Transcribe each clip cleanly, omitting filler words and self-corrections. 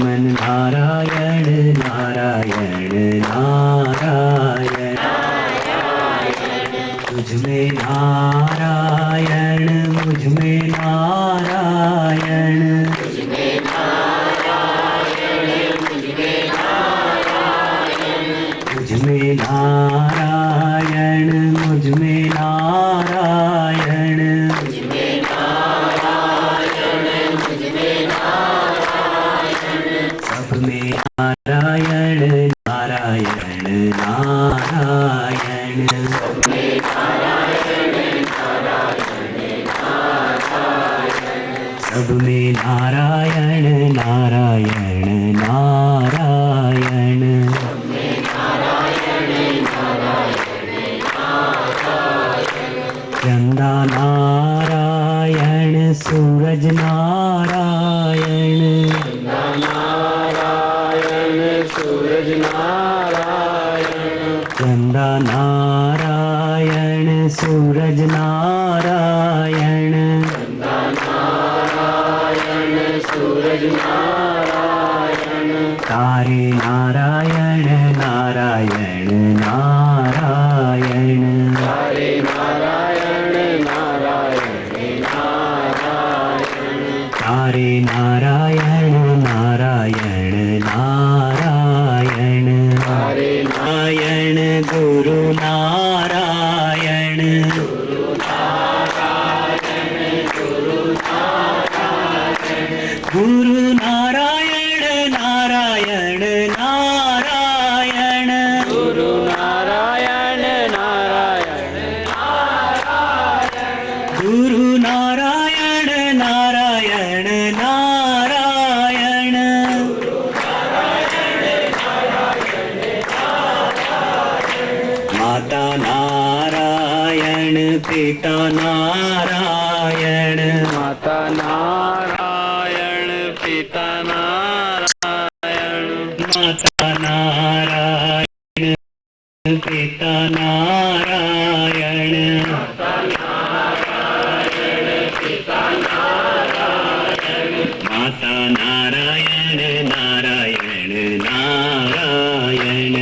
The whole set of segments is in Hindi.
मन नारायण नारायण नारायण, तुझ में नारायण मुझ में नारायण, तुझ में नारायण मुझ में नारायण, तुझ में नारायण मुझ में नारायण, तुझ में नारायण मुझ में नारायण, सब में नारायण नारायण नारायण, सब में नारायण नारायण नारायण, सब में नारायण नारायण नारायण, सब में नारायण नारायण नारायण, चंदा नारायण सूरज नारायण, चंदा नारायण सूरज नारायण, चंदा नारायण सूरज नारायण, चंदा नारायण सूरज नारायण, तारे नारायण नारायण नारायण, तारे नारायण नारायण नारायण, तारे नारायण नारायण नारायण, तारे नारायण गुरु नारायण, गुरु नारायण गुरु नारायण, गुरु नारायण नारायण नारायण, गुरु नारायण नारायण नारायण, गुरु नारायण नारायण नारायण, गुरु नारायण नारायण नारायण, माता नारायण पिता नारायण, माता नारायण पिता नारायण, माता नारायण पिता नारायण, माता नारायण पिता नारायण, माता नारायण नारायण नारायण,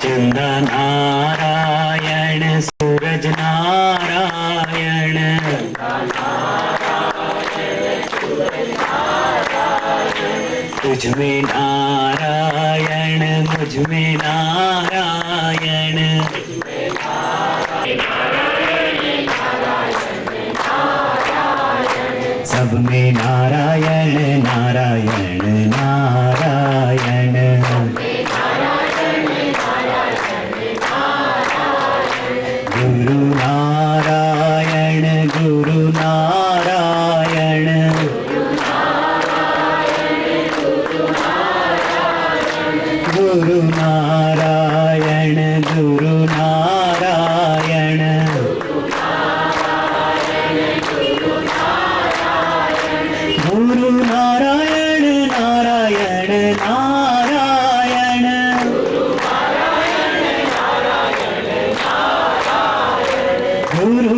चंदा नारायण सूरज नारायण, तुझ में नारायण मुझ में नारायण, सब में नारायण नारायण नारायण, गुरु नारायण गुरु नारायण, गुरु नारायण गुरु नारायण, गुरु नारायण गुरु नारायण, गुरु नारायण नारायण नारायण, गुरु